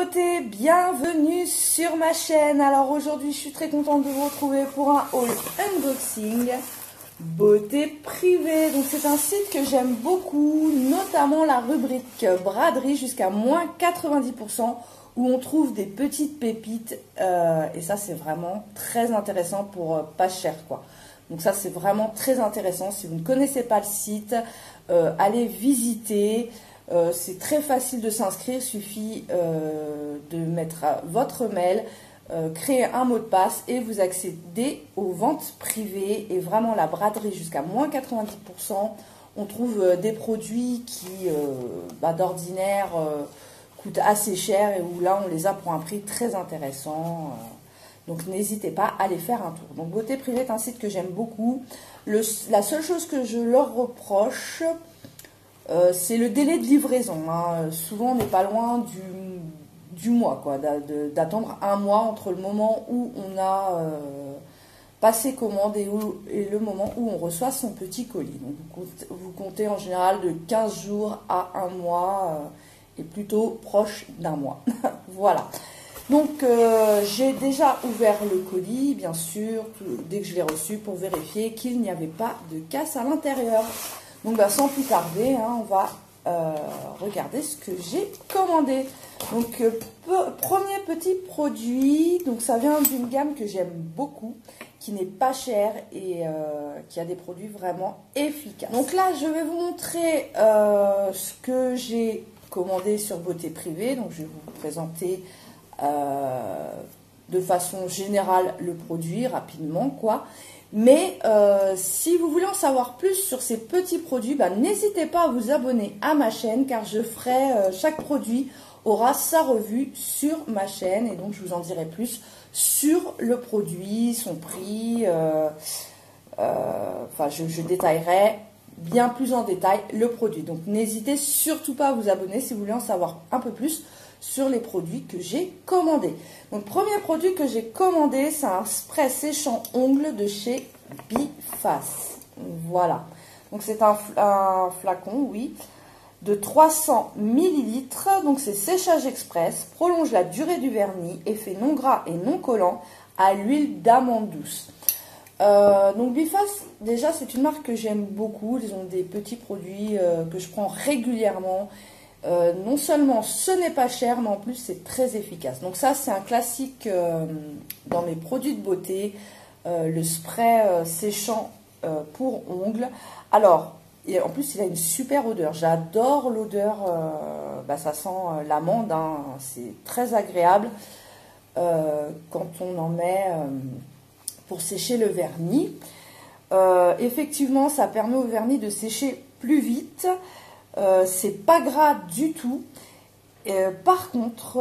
beauté, bienvenue sur ma chaîne. Alors aujourd'hui je suis très contente de vous retrouver pour un haul unboxing beauté privée. Donc c'est un site que j'aime beaucoup, notamment la rubrique braderie jusqu'à moins 90% où on trouve des petites pépites et ça c'est vraiment très intéressant pour pas cher quoi. Donc ça c'est vraiment très intéressant. Si vous ne connaissez pas le site, allez visiter. C'est très facile de s'inscrire, il suffit de mettre votre mail, créer un mot de passe et vous accédez aux ventes privées et vraiment la braderie jusqu'à moins 90%. On trouve des produits qui d'ordinaire coûtent assez cher et où là on les a pour un prix très intéressant. Donc n'hésitez pas à aller faire un tour. Donc Beauté Privée est un site que j'aime beaucoup. La seule chose que je leur reproche, c'est le délai de livraison. Souvent, on n'est pas loin du mois, quoi, d'attendre un mois entre le moment où on a passé commande et le moment où on reçoit son petit colis. Donc, vous comptez en général de 15 jours à un mois et plutôt proche d'un mois. Voilà. Donc, j'ai déjà ouvert le colis, bien sûr, dès que je l'ai reçu pour vérifier qu'il n'y avait pas de casse à l'intérieur. Donc sans plus tarder, on va regarder ce que j'ai commandé. Donc premier petit produit, donc ça vient d'une gamme que j'aime beaucoup, qui n'est pas chère et qui a des produits vraiment efficaces. Donc là, je vais vous montrer ce que j'ai commandé sur Beauté Privée. Donc je vais vous présenter de façon générale le produit rapidement, quoi. Mais si vous voulez en savoir plus sur ces petits produits, n'hésitez pas à vous abonner à ma chaîne car je ferai, chaque produit aura sa revue sur ma chaîne et donc je vous en dirai plus sur le produit, son prix, je détaillerai bien plus en détail le produit. Donc n'hésitez surtout pas à vous abonner si vous voulez en savoir un peu plus sur les produits que j'ai commandés. Donc premier produit que j'ai commandé, c'est un spray séchant ongles de chez Biface. Voilà. Donc c'est un flacon, oui, de 300 ml. Donc c'est séchage express, prolonge la durée du vernis, effet non gras et non collant à l'huile d'amande douce. Donc Biface, déjà c'est une marque que j'aime beaucoup. Ils ont des petits produits que je prends régulièrement. Non seulement ce n'est pas cher, mais en plus c'est très efficace. Donc ça c'est un classique dans mes produits de beauté, le spray séchant pour ongles. Alors, et en plus il a une super odeur, j'adore l'odeur, ça sent l'amande, c'est très agréable quand on en met pour sécher le vernis. Effectivement ça permet au vernis de sécher plus vite. C'est pas gras du tout. Par contre,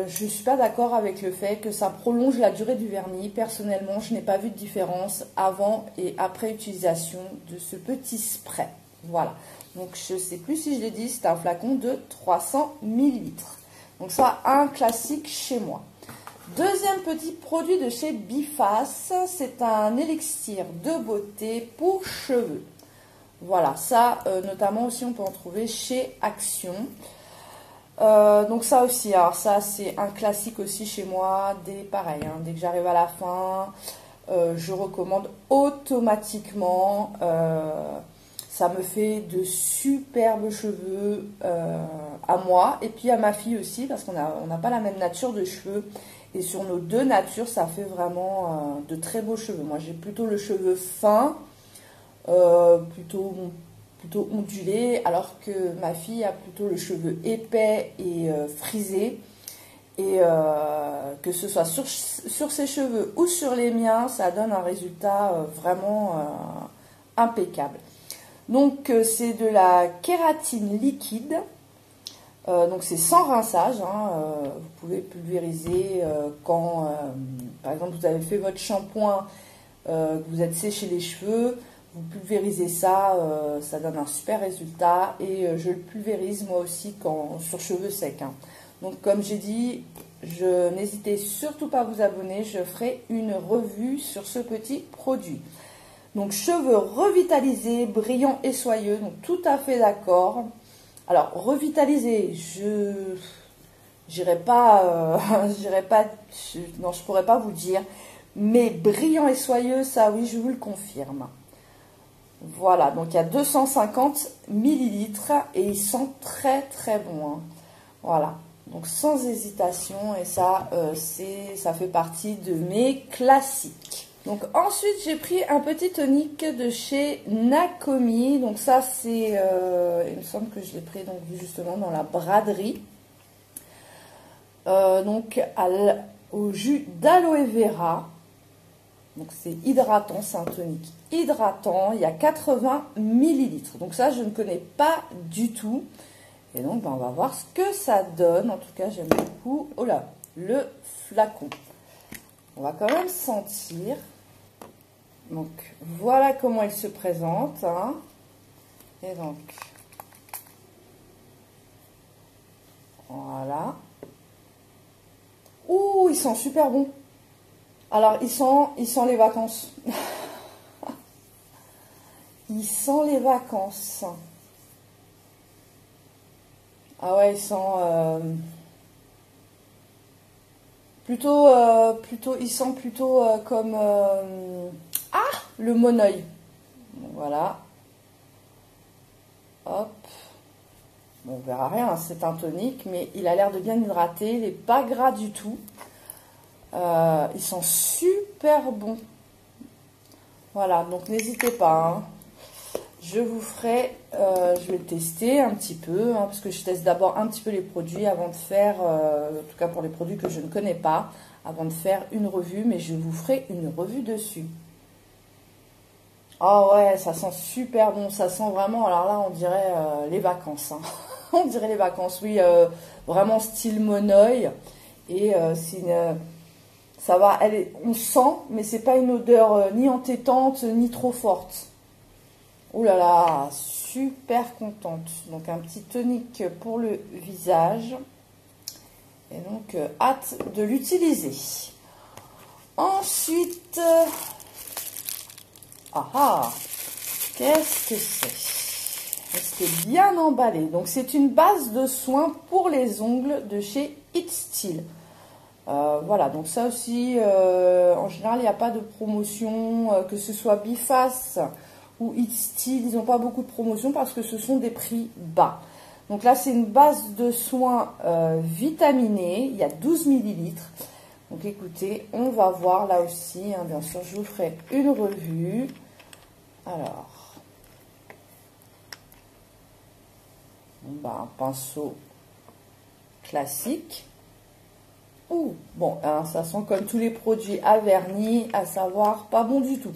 je suis pas d'accord avec le fait que ça prolonge la durée du vernis. Personnellement, je n'ai pas vu de différence avant et après utilisation de ce petit spray. Voilà. Donc, je sais plus si je l'ai dit, c'est un flacon de 300 ml. Donc, ça, un classique chez moi. Deuxième petit produit de chez Biface, c'est un élixir de beauté pour cheveux. Voilà, ça notamment aussi on peut en trouver chez Action. Donc ça aussi, alors ça c'est un classique aussi chez moi, pareil, dès que j'arrive à la fin, je recommande automatiquement. Ça me fait de superbes cheveux à moi et puis à ma fille aussi parce qu'on n'a pas la même nature de cheveux. Et sur nos deux natures, ça fait vraiment de très beaux cheveux. Moi j'ai plutôt le cheveu fin. Plutôt ondulé, alors que ma fille a plutôt le cheveu épais et frisé. Et que ce soit sur ses cheveux ou sur les miens, ça donne un résultat vraiment impeccable. Donc c'est de la kératine liquide. Donc c'est sans rinçage. Vous pouvez pulvériser quand, par exemple, vous avez fait votre shampoing, que vous êtes séché les cheveux. Vous pulvérisez ça, ça donne un super résultat et je le pulvérise moi aussi sur cheveux secs. Donc comme j'ai dit, n'hésitez surtout pas à vous abonner, je ferai une revue sur ce petit produit. Donc cheveux revitalisés, brillants et soyeux, donc tout à fait d'accord. Alors revitalisés, j'irai pas, non, je pourrais pas vous dire. Mais brillant et soyeux, ça oui, je vous le confirme. Voilà, donc il y a 250 millilitres et ils sont très très bons. Hein. Voilà, donc sans hésitation et ça, ça fait partie de mes classiques. Donc ensuite j'ai pris un petit tonique de chez Nakomi. Donc ça c'est, il me semble que je l'ai pris donc justement dans la braderie. Donc au jus d'aloe vera. Donc c'est hydratant, c'est un tonique hydratant. Il y a 80 millilitres. Donc ça je ne connais pas du tout. Et donc ben, on va voir ce que ça donne. En tout cas j'aime beaucoup. Oh là, le flacon. On va quand même sentir. Donc, voilà comment il se présente. Hein. Et donc, voilà. Ouh, ils sont super bons. Alors, ils sont les vacances. Ils sont les vacances. Ah ouais, ils sont... ils sont plutôt comme... le Moneuil. Voilà. Hop. Bon, on verra rien, c'est un tonique, mais il a l'air de bien hydrater. Il n'est pas gras du tout. Ils sont super bons. Voilà, donc n'hésitez pas. Hein. Je vous ferai, je vais le tester un petit peu, hein, parce que je teste d'abord un petit peu les produits avant de faire, en tout cas pour les produits que je ne connais pas, avant de faire une revue, mais je vous ferai une revue dessus. Ah ouais, ça sent super bon, ça sent vraiment, alors là on dirait les vacances, hein. On dirait les vacances, oui, vraiment style Moneuil, et ça va, on sent, mais c'est pas une odeur ni entêtante, ni trop forte. Oh là là, super contente, donc un petit tonique pour le visage, et donc hâte de l'utiliser. Ensuite... qu'est-ce que c'est? Restez bien emballé. Donc, c'est une base de soins pour les ongles de chez It Still. Voilà, donc ça aussi, en général, il n'y a pas de promotion, que ce soit Biface ou It Still, ils n'ont pas beaucoup de promotion parce que ce sont des prix bas. Donc là, c'est une base de soins vitaminée, il y a 12 millilitres. Donc écoutez, on va voir là aussi, hein, bien sûr, je vous ferai une revue. Alors, un pinceau classique. Ouh, bon, hein, ça sent comme tous les produits à vernis, à savoir pas bon du tout.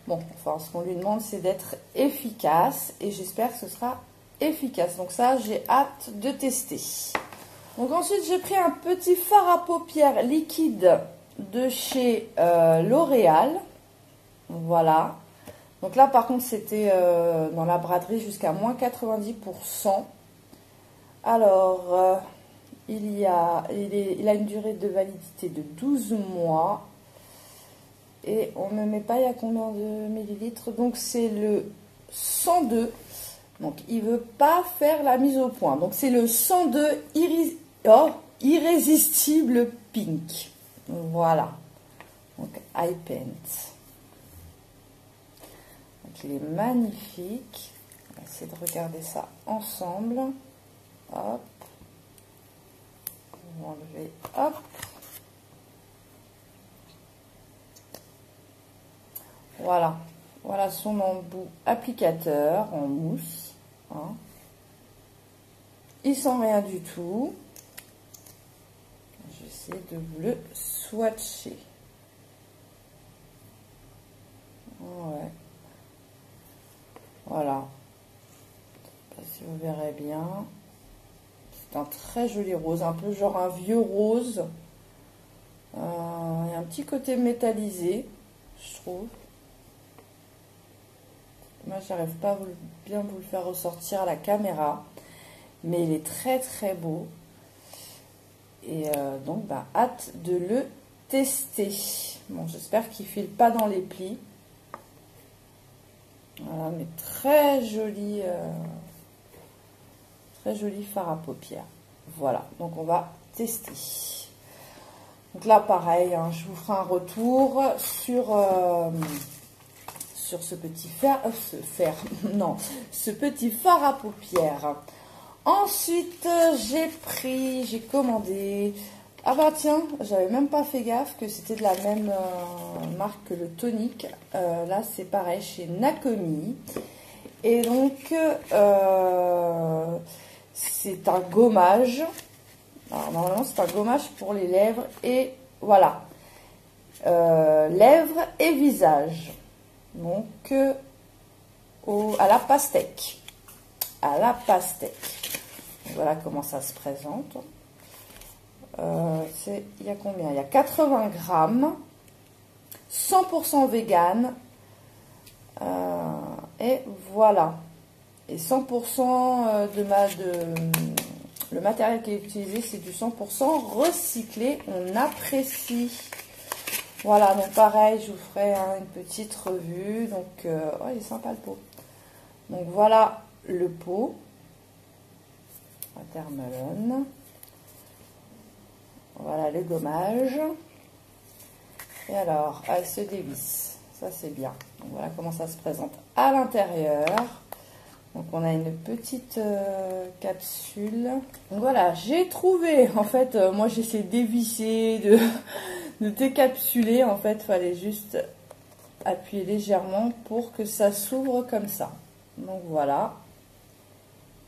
Bon, enfin, ce qu'on lui demande, c'est d'être efficace et j'espère que ce sera efficace. Donc ça, j'ai hâte de tester. Donc ensuite, j'ai pris un petit fard à paupières liquide de chez L'Oréal. Voilà. Donc là, par contre, c'était dans la braderie jusqu'à moins 90%. Alors, il a une durée de validité de 12 mois. Et on ne met pas, il y a combien de millilitres? Donc c'est le 102. Donc il ne veut pas faire la mise au point. Donc c'est le 102 Irrésistible Pink. Voilà. Donc Eye Paint. Donc il est magnifique. On va essayer de regarder ça ensemble. Hop. On va enlever. Hop. Voilà. Voilà son embout applicateur en mousse. Hein. Il sent rien du tout. Je vais essayer de vous le swatcher. Ouais. Voilà. Je sais pas si vous verrez bien. C'est un très joli rose, un peu genre un vieux rose. Il y a un petit côté métallisé, je trouve. Moi, j'arrive pas à bien vous le faire ressortir à la caméra. Mais il est très très beau. Et donc, hâte de le tester. Bon, j'espère qu'il file pas dans les plis. Voilà, mais très joli fard à paupières. Voilà, donc on va tester. Donc là, pareil, hein, je vous ferai un retour sur ce petit ce petit fard à paupières. Ensuite, j'ai commandé. Ah bah tiens, j'avais même pas fait gaffe que c'était de la même marque que le tonique. Là, c'est pareil chez Nakomi. Et donc, c'est un gommage. Alors, normalement, c'est un gommage pour les lèvres et voilà. Lèvres et visage. Donc, à la pastèque. À la pastèque. Voilà comment ça se présente. Il y a combien? Il y a 80 grammes. 100% vegan. Et voilà. Et 100% le matériel qui est utilisé, c'est du 100% recyclé. On apprécie. Voilà, donc pareil, je vous ferai une petite revue. Donc, oh, il est sympa le pot. Donc voilà le pot. Watermelon. Voilà le gommage. Et alors, elle se dévisse. Ça, c'est bien. Donc, voilà comment ça se présente à l'intérieur. Donc, on a une petite capsule. Donc, voilà, j'ai trouvé. En fait, moi, j'essaie de dévisser, de décapsuler. En fait, il fallait juste appuyer légèrement pour que ça s'ouvre comme ça. Donc, voilà.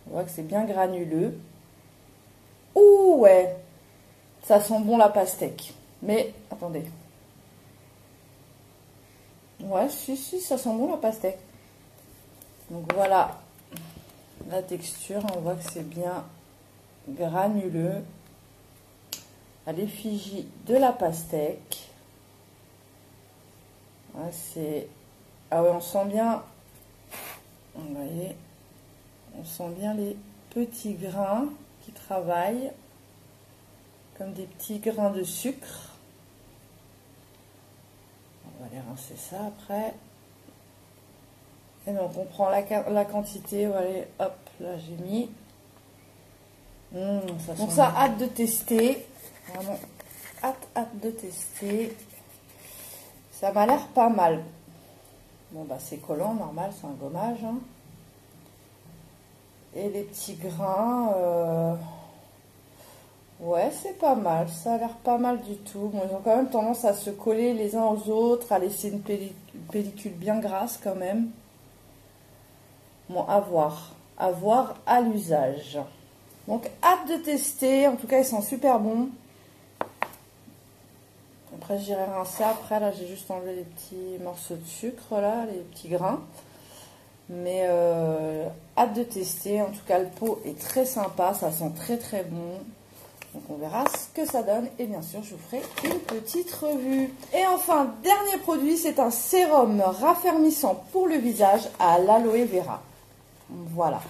On voit que c'est bien granuleux. Ouh, ouais. Ça sent bon la pastèque. Mais, attendez. Ouais, si, ça sent bon la pastèque. Donc voilà la texture. On voit que c'est bien granuleux. À l'effigie de la pastèque. Ouais, c'est... Ah ouais, on sent bien... Vous voyez, on sent bien les petits grains qui travaillent. Comme des petits grains de sucre. On va aller rincer ça après. Et donc on prend la quantité. Voilà, hop, là j'ai mis. Donc ça, hâte de tester. Vraiment, hâte de tester. Ça m'a l'air pas mal. Bon bah c'est collant, normal, c'est un gommage. Hein. Et les petits grains... Ouais, c'est pas mal, ça a l'air pas mal du tout. Bon, ils ont quand même tendance à se coller les uns aux autres, à laisser une pellicule bien grasse quand même. Bon, à voir à l'usage. Donc, hâte de tester, en tout cas, ils sont super bons. Après, j'irai rincer après, là, j'ai juste enlevé les petits morceaux de sucre, là, les petits grains. Mais, hâte de tester, en tout cas, le pot est très sympa, ça sent très très bon. Donc on verra ce que ça donne et bien sûr je vous ferai une petite revue. Et enfin, dernier produit, c'est un sérum raffermissant pour le visage à l'aloe vera. Voilà,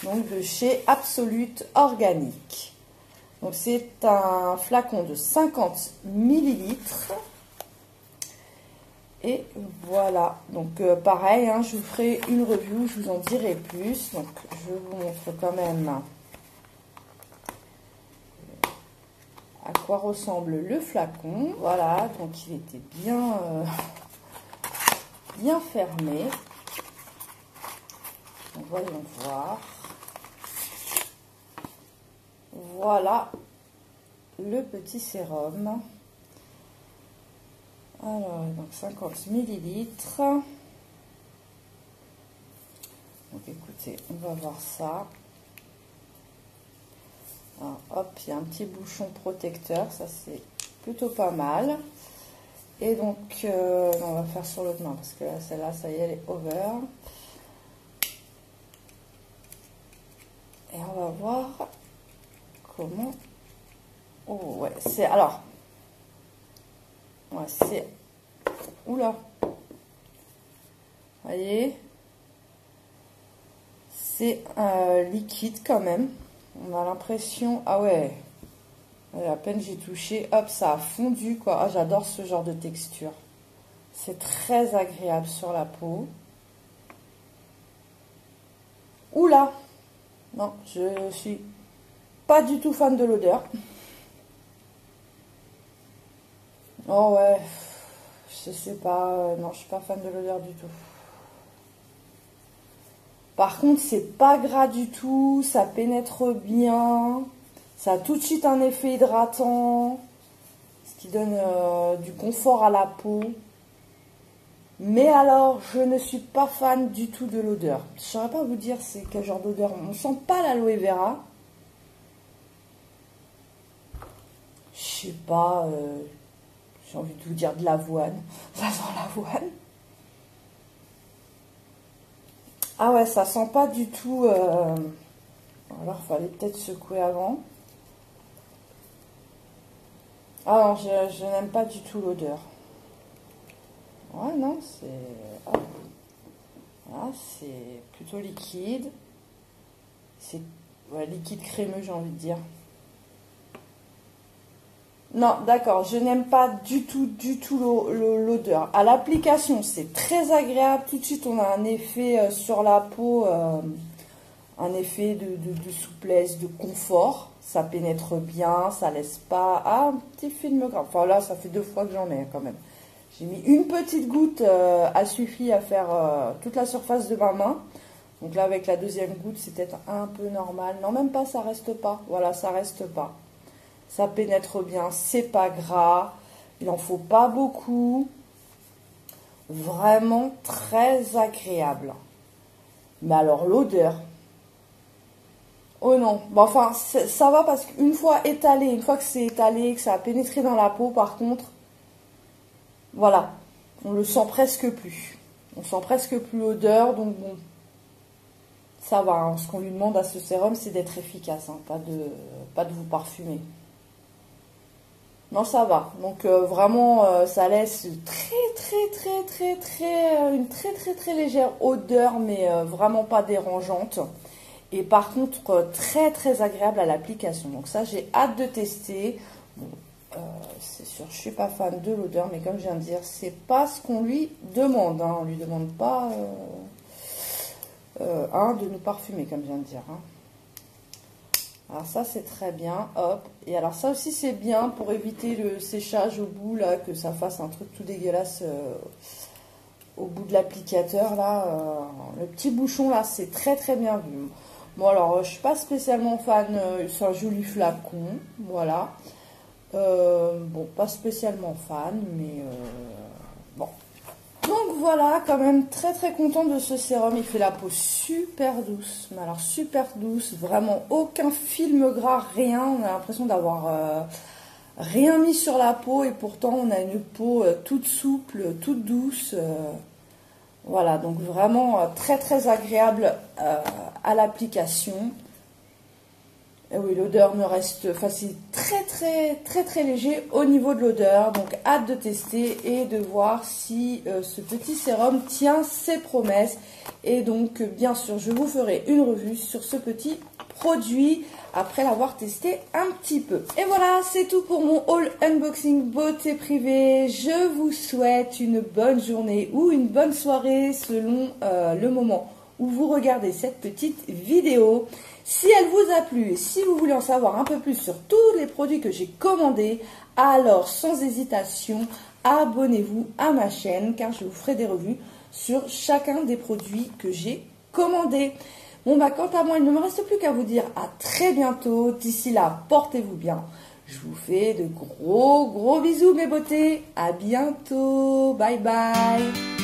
donc de chez Absolute Organique. Donc c'est un flacon de 50 ml. Et voilà, donc pareil, hein, je vous ferai une review, je vous en dirai plus. Donc je vous montre quand même à quoi ressemble le flacon. Voilà, donc il était bien fermé. Donc voyons voir. Voilà le petit sérum. Alors, donc 50 ml. Donc écoutez, on va voir ça. Alors, hop, il y a un petit bouchon protecteur, ça c'est plutôt pas mal. Et donc, on va faire sur l'autre main parce que là, celle-là, ça y est, elle est over. Et on va voir comment... Oh ouais, c'est... Alors... Ouais, c'est... Oula! Vous voyez? C'est liquide quand même. On a l'impression... Ah ouais. À peine j'ai touché, hop, ça a fondu, quoi. Ah, j'adore ce genre de texture. C'est très agréable sur la peau. Oula! Non, je suis pas du tout fan de l'odeur. Oh ouais, je sais pas, non, je suis pas fan de l'odeur du tout. Par contre, c'est pas gras du tout, ça pénètre bien, ça a tout de suite un effet hydratant, ce qui donne du confort à la peau. Mais alors, je ne suis pas fan du tout de l'odeur. Je ne saurais pas vous dire c'est quel genre d'odeur. On ne sent pas l'aloe vera. Je sais pas, j'ai envie de vous dire de l'avoine. Ça sent l'avoine. Ah ouais, ça sent pas du tout... Alors, il fallait peut-être secouer avant. Ah non, je n'aime pas du tout l'odeur. Ouais, non, c'est... Ah, c'est plutôt liquide. C'est ouais, liquide crémeux, j'ai envie de dire. Non, d'accord, je n'aime pas du tout l'odeur. À l'application, c'est très agréable. Tout de suite, on a un effet sur la peau, un effet de souplesse, de confort. Ça pénètre bien, ça laisse pas... Ah, un petit film gras. Enfin là, ça fait 2 fois que j'en ai quand même. J'ai mis une petite goutte, a suffi à faire toute la surface de ma main. Donc là, avec la deuxième goutte, c'est peut-être un peu normal. Non, même pas, ça reste pas. Voilà, ça reste pas. Ça pénètre bien, c'est pas gras. Il n'en faut pas beaucoup. Vraiment très agréable. Mais alors, l'odeur... Oh non, bon, enfin, ça va parce qu'une fois étalé, une fois que c'est étalé, que ça a pénétré dans la peau, par contre, voilà, on le sent presque plus. On sent presque plus l'odeur, donc bon, ça va. Hein. Ce qu'on lui demande à ce sérum, c'est d'être efficace, hein, pas de vous parfumer. Non, ça va. Donc vraiment, ça laisse une très légère odeur, mais vraiment pas dérangeante. Et par contre, très agréable à l'application. Donc ça, j'ai hâte de tester. Bon, c'est sûr, je suis pas fan de l'odeur, mais comme je viens de dire, c'est pas ce qu'on lui demande. Hein. On lui demande pas de nous parfumer, comme je viens de dire. Hein. Alors ça, c'est très bien. Hop. Et alors ça aussi, c'est bien pour éviter le séchage au bout, là, que ça fasse un truc tout dégueulasse au bout de l'applicateur, là. Le petit bouchon, là, c'est très bien vu. Bon, alors, je suis pas spécialement fan, c'est un joli flacon, voilà. Bon, pas spécialement fan, mais bon. Donc voilà, quand même très content de ce sérum. Il fait la peau super douce, mais alors super douce, vraiment aucun film gras, rien. On a l'impression d'avoir rien mis sur la peau et pourtant on a une peau toute souple, toute douce. Voilà, donc vraiment très agréable à l'application. Et oui, l'odeur me reste, enfin c'est très léger au niveau de l'odeur. Donc hâte de tester et de voir si ce petit sérum tient ses promesses. Et donc bien sûr, je vous ferai une revue sur ce petit produit après l'avoir testé un petit peu. Et voilà, c'est tout pour mon haul unboxing beauté privée. Je vous souhaite une bonne journée ou une bonne soirée selon le moment où vous regardez cette petite vidéo. Si elle vous a plu et si vous voulez en savoir un peu plus sur tous les produits que j'ai commandés, alors sans hésitation, abonnez-vous à ma chaîne car je vous ferai des revues sur chacun des produits que j'ai commandés. Bon bah quant à moi, il ne me reste plus qu'à vous dire à très bientôt. D'ici là, portez-vous bien. Je vous fais de gros bisous mes beautés. À bientôt. Bye bye.